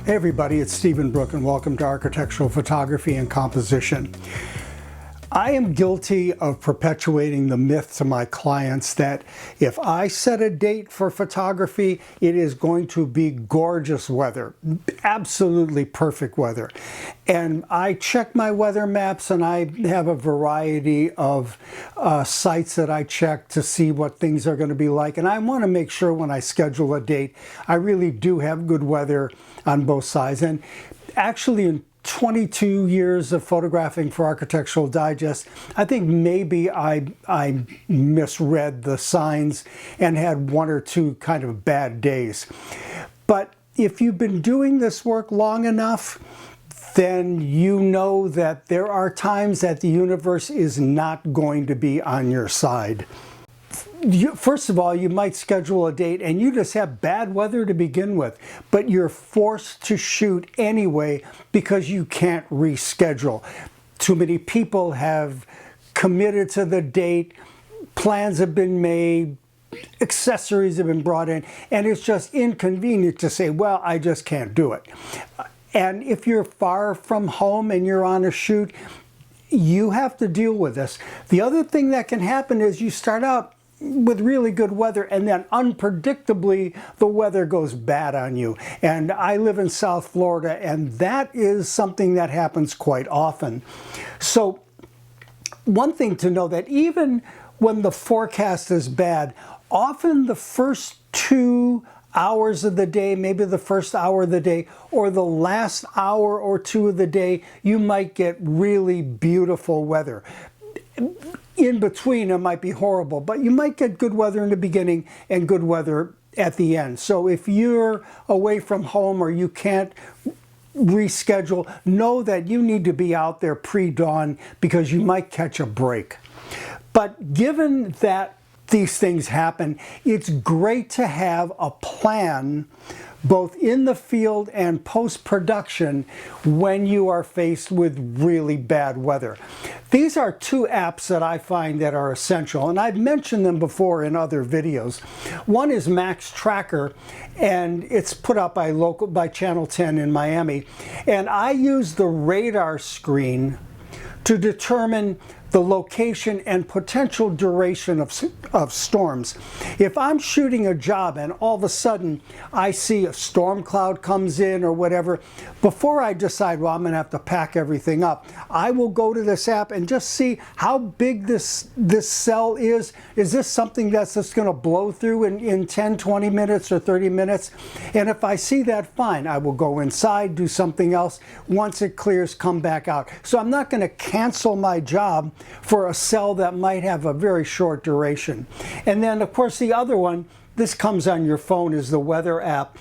Hey everybody, it's Stephen Brooke and welcome to Architectural Photography and Composition. I am guilty of perpetuating the myth to my clients that if I set a date for photography, it is going to be gorgeous weather, absolutely perfect weather. And I check my weather maps and I have a variety of sites that I check to see what things are going to be like. And I want to make sure when I schedule a date, I really do have good weather on both sides. And actually in 22 years of photographing for Architectural Digest, I think maybe I misread the signs and had one or two kind of bad days. But if you've been doing this work long enough, then you know that there are times that the universe is not going to be on your side. First of all, you might schedule a date and you just have bad weather to begin with, but you're forced to shoot anyway because you can't reschedule. Too many people have committed to the date, plans have been made, accessories have been brought in, and it's just inconvenient to say, well, I just can't do it. And if you're far from home and you're on a shoot, you have to deal with this. The other thing that can happen is you start out with really good weather and then unpredictably the weather goes bad on you. And I live in South Florida and that is something that happens quite often. So one thing to know that even when the forecast is bad, often the first 2 hours of the day, maybe the first hour of the day, or the last hour or two of the day, you might get really beautiful weather. In between, it might be horrible, but you might get good weather in the beginning and good weather at the end. So if you're away from home or you can't reschedule, know that you need to be out there pre-dawn because you might catch a break. But given that these things happen, it's great to have a plan both in the field and post-production when you are faced with really bad weather. These are two apps that I find that are essential, and I've mentioned them before in other videos. One is Max Tracker, and it's put up by Channel 10 in Miami, and I use the radar screen to determine the location and potential duration of storms. If I'm shooting a job and all of a sudden I see a storm cloud comes in or whatever, before I decide, well, I'm gonna have to pack everything up, I will go to this app and just see how big this cell is. Is this something that's just gonna blow through in 10, 20 minutes or 30 minutes? And if I see that, fine, I will go inside, do something else. Once it clears, come back out. So I'm not gonna cancel my job for a cell that might have a very short duration. And then of course the other one, this comes on your phone, is the weather app,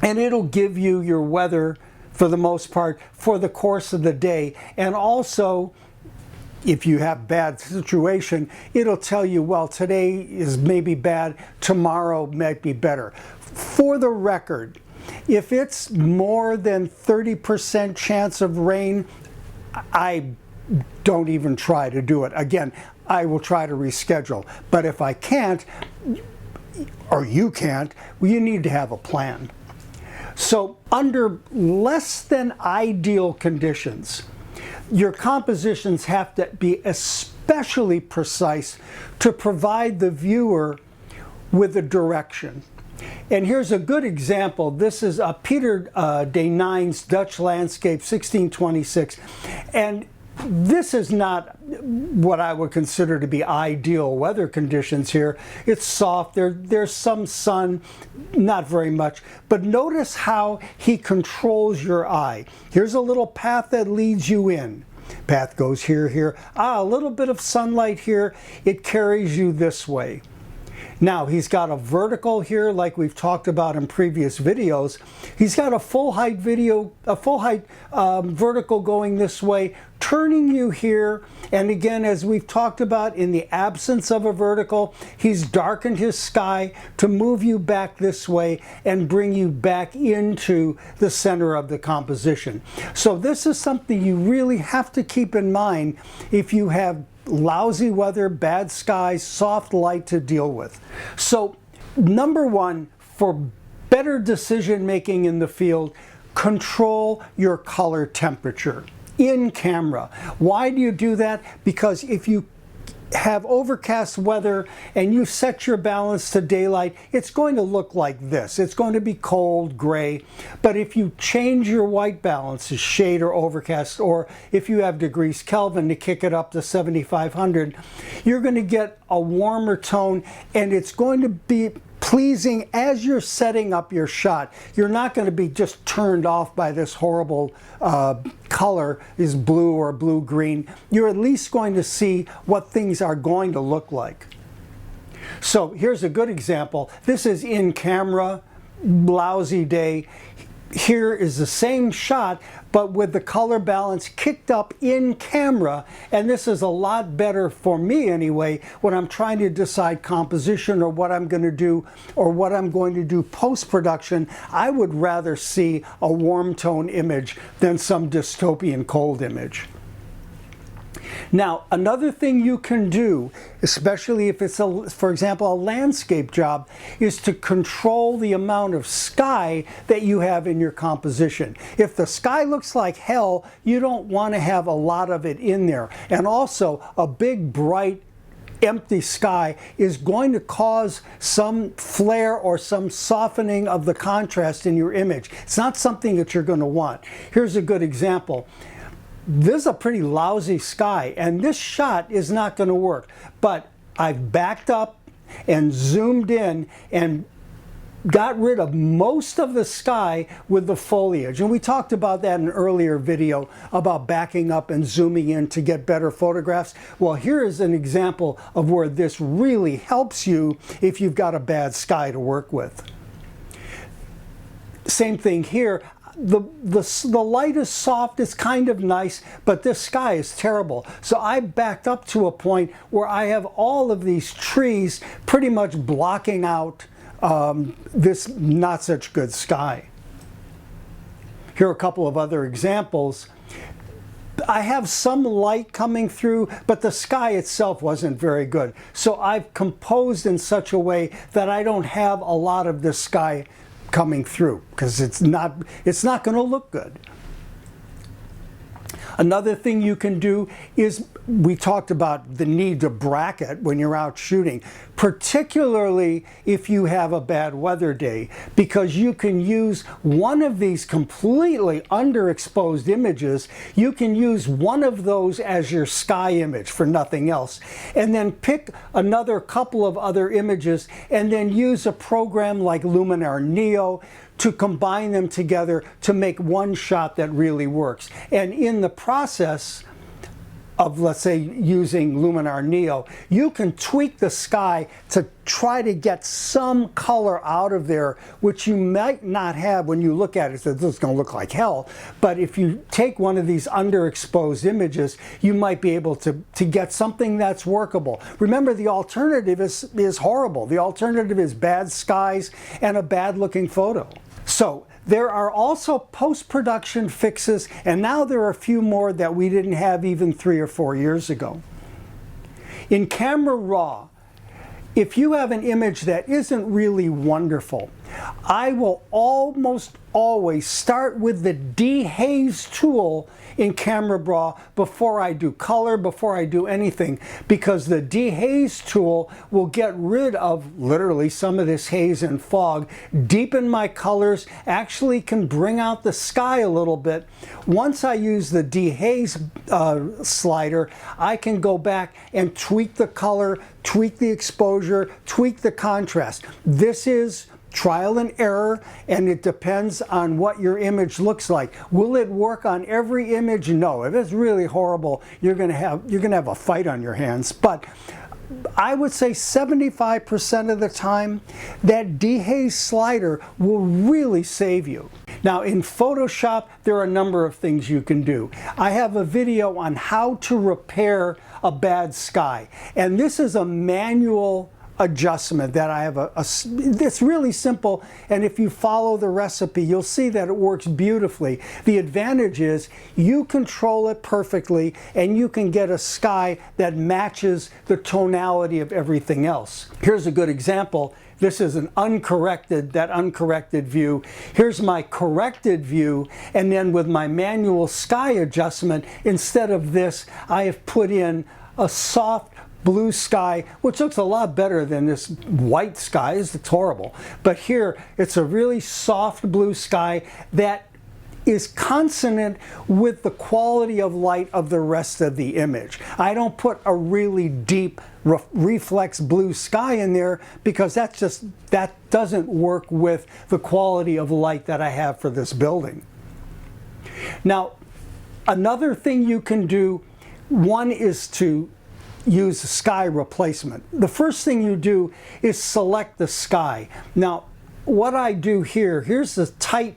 and it'll give you your weather for the most part for the course of the day. And also, if you have bad situation, it'll tell you, well, today is maybe bad, tomorrow might be better. For the record, if it's more than 30% chance of rain, I don't even try to do it. Again, I will try to reschedule. But if I can't, or you can't, well, you need to have a plan. So under less than ideal conditions, your compositions have to be especially precise to provide the viewer with a direction. And here's a good example. This is Peter de Nijn's Dutch Landscape 1626. And this is not what I would consider to be ideal weather conditions here. It's soft, there's some sun, not very much, but notice how he controls your eye. Here's a little path that leads you in. Path goes here, here. A little bit of sunlight here, it carries you this way. Now he's got a vertical here, like we've talked about in previous videos. He's got a full height vertical going this way, turning you here. And again, as we've talked about, in the absence of a vertical, he's darkened his sky to move you back this way and bring you back into the center of the composition. So this is something you really have to keep in mind if you have lousy weather, bad skies, soft light to deal with. So number one, for better decision making in the field, control your color temperature in camera. Why do you do that? Because if you have overcast weather and you set your balance to daylight, it's going to look like this. It's going to be cold, gray. But if you change your white balance to shade or overcast, or if you have degrees Kelvin to kick it up to 7,500, you're going to get a warmer tone, and it's going to be pleasing as you're setting up your shot. You're not going to be just turned off by this horrible color, is blue or blue-green. You're at least going to see what things are going to look like. So here's a good example. This is in camera, lousy day. Here is the same shot, but with the color balance kicked up in camera, and this is a lot better for me anyway when I'm trying to decide composition or what I'm going to do or what I'm going to do post-production. I would rather see a warm tone image than some dystopian cold image. Now, another thing you can do, especially if it's, for example, a landscape job, is to control the amount of sky that you have in your composition. If the sky looks like hell, you don't want to have a lot of it in there. And also, a big, bright, empty sky is going to cause some flare or some softening of the contrast in your image. It's not something that you're going to want. Here's a good example. This is a pretty lousy sky, and this shot is not going to work. But I've backed up and zoomed in and got rid of most of the sky with the foliage. And we talked about that in an earlier video about backing up and zooming in to get better photographs. Well, here is an example of where this really helps you if you've got a bad sky to work with. Same thing here. The light is soft, it's kind of nice, but this sky is terrible. So I backed up to a point where I have all of these trees pretty much blocking out this not such good sky. Here are a couple of other examples. I have some light coming through, but the sky itself wasn't very good. So I've composed in such a way that I don't have a lot of the sky coming through, because it's not going to look good. Another thing you can do is, we talked about the need to bracket when you're out shooting, particularly if you have a bad weather day, because you can use one of these completely underexposed images, you can use one of those as your sky image for nothing else, and then pick another couple of other images and then use a program like Luminar Neo to combine them together to make one shot that really works. And in the process of, let's say, using Luminar Neo, you can tweak the sky to try to get some color out of there, which you might not have when you look at it. So this is going to look like hell. But if you take one of these underexposed images, you might be able to get something that's workable. Remember, the alternative is horrible. The alternative is bad skies and a bad looking photo. So there are also post-production fixes, and now there are a few more that we didn't have even 3 or 4 years ago. In Camera Raw, if you have an image that isn't really wonderful, I will almost always start with the dehaze tool in Camera Raw before I do color, before I do anything, because the dehaze tool will get rid of literally some of this haze and fog, deepen my colors, actually can bring out the sky a little bit. Once I use the dehaze slider, I can go back and tweak the color, tweak the exposure, tweak the contrast. This is trial and error, and it depends on what your image looks like. Will it work on every image? No. If it's really horrible, you're gonna have a fight on your hands. But I would say 75% of the time, that dehaze slider will really save you. Now in Photoshop, there are a number of things you can do. I have a video on how to repair a bad sky, and this is a manual adjustment that I have it's really simple, and if you follow the recipe you'll see that it works beautifully. The advantage is you control it perfectly and you can get a sky that matches the tonality of everything else. Here's a good example. This is that uncorrected view. Here's my corrected view, and then with my manual sky adjustment, instead of this, I have put in a soft blue sky, which looks a lot better than this white sky. It's horrible. But here, it's a really soft blue sky that is consonant with the quality of light of the rest of the image. I don't put a really deep reflex blue sky in there because that doesn't work with the quality of light that I have for this building. Now, another thing you can do, one is to use sky replacement. The first thing you do is select the sky. Now, what I do here's the tight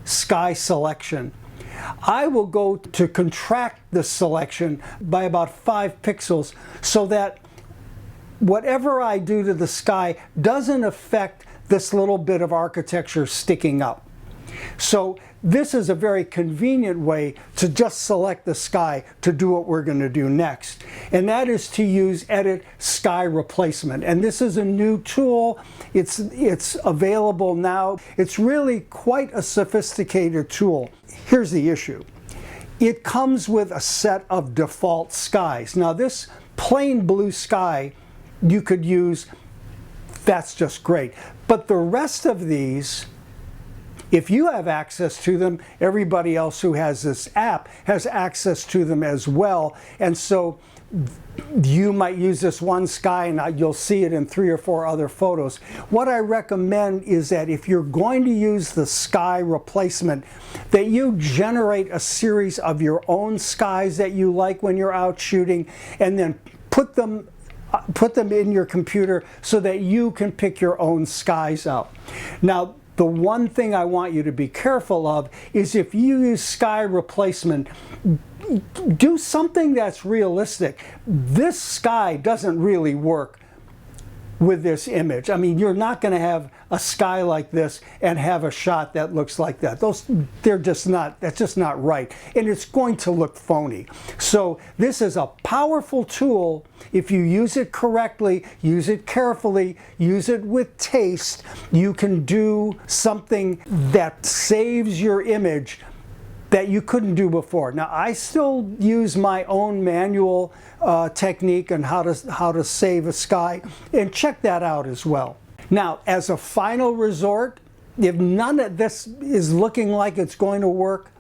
sky selection. I will go to contract the selection by about 5 pixels so that whatever I do to the sky doesn't affect this little bit of architecture sticking up. So this is a very convenient way to just select the sky to do what we're going to do next. And that is to use Edit Sky Replacement. And this is a new tool. It's available now. It's really quite a sophisticated tool. Here's the issue. It comes with a set of default skies. Now this plain blue sky you could use, that's just great. But the rest of these, if you have access to them, everybody else who has this app has access to them as well. And so you might use this one sky and you'll see it in 3 or 4 other photos. What I recommend is that if you're going to use the sky replacement, that you generate a series of your own skies that you like when you're out shooting, and then put them in your computer so that you can pick your own skies out. Now, the one thing I want you to be careful of is if you use sky replacement, do something that's realistic. This sky doesn't really work with this image. I mean, you're not going to have a sky like this and have a shot that looks like that. That's just not right. And it's going to look phony. So this is a powerful tool. If you use it correctly, use it carefully, use it with taste, you can do something that saves your image that you couldn't do before. Now, I still use my own manual technique on how to save a sky, and check that out as well. Now, as a final resort, if none of this is looking like it's going to work,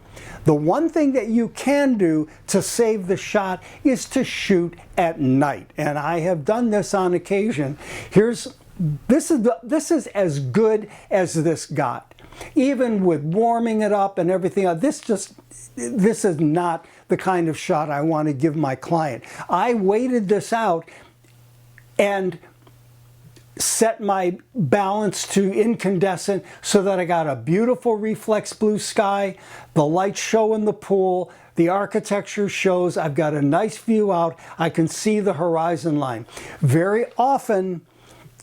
the one thing that you can do to save the shot is to shoot at night. And I have done this on occasion. This is as good as this got. Even with warming it up and everything, this is not the kind of shot I want to give my client. I waited this out and set my balance to incandescent so that I got a beautiful reflex blue sky, the lights show in the pool, the architecture shows, I've got a nice view out, I can see the horizon line. Very often,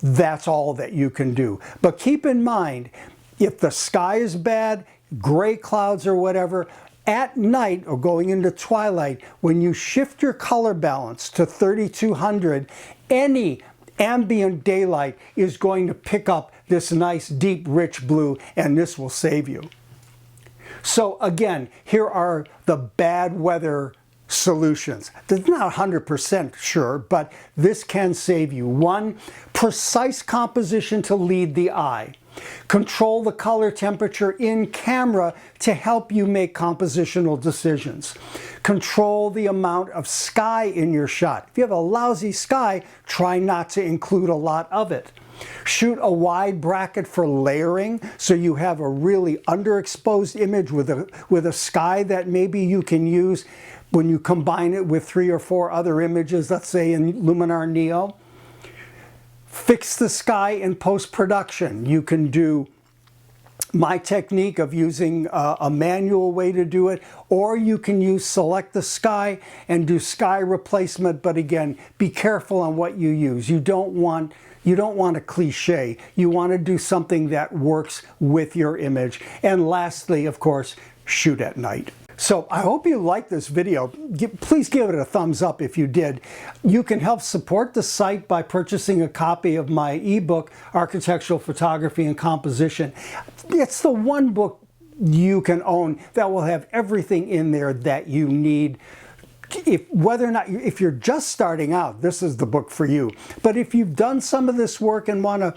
that's all that you can do. But keep in mind, if the sky is bad, gray clouds or whatever, at night or going into twilight, when you shift your color balance to 3200, any ambient daylight is going to pick up this nice deep rich blue, and this will save you. So again, here are the bad weather solutions. It's not 100% sure, but this can save you. 1, precise composition to lead the eye. Control the color temperature in camera to help you make compositional decisions. Control the amount of sky in your shot. If you have a lousy sky, try not to include a lot of it. Shoot a wide bracket for layering, so you have a really underexposed image with a sky that maybe you can use when you combine it with 3 or 4 other images, let's say in Luminar Neo. Fix the sky in post-production. You can do my technique of using a manual way to do it, or you can use select the sky and do sky replacement. But again, be careful on what you use. You don't want a cliche. You want to do something that works with your image. And lastly, of course, shoot at night. So I hope you liked this video. Please give it a thumbs up if you did. You can help support the site by purchasing a copy of my ebook, Architectural Photography and Composition. It's the one book you can own that will have everything in there that you need. If you're just starting out, this is the book for you. But if you've done some of this work and want to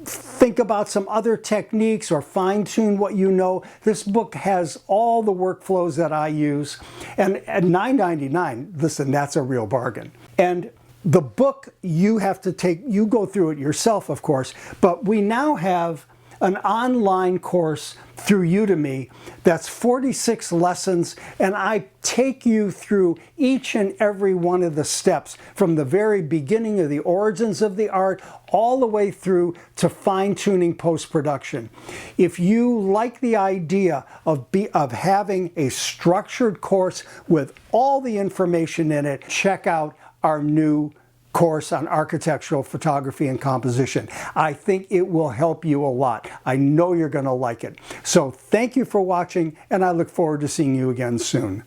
think about some other techniques or fine-tune what you know, this book has all the workflows that I use. And at $9.99, listen, that's a real bargain. And the book, you go through it yourself, of course, but we now have an online course through Udemy that's 46 lessons, and I take you through each and every one of the steps from the very beginning of the origins of the art all the way through to fine-tuning post-production. If you like the idea of having a structured course with all the information in it, check out our new course on architectural photography and composition. I think it will help you a lot. I know you're going to like it. So thank you for watching, and I look forward to seeing you again soon.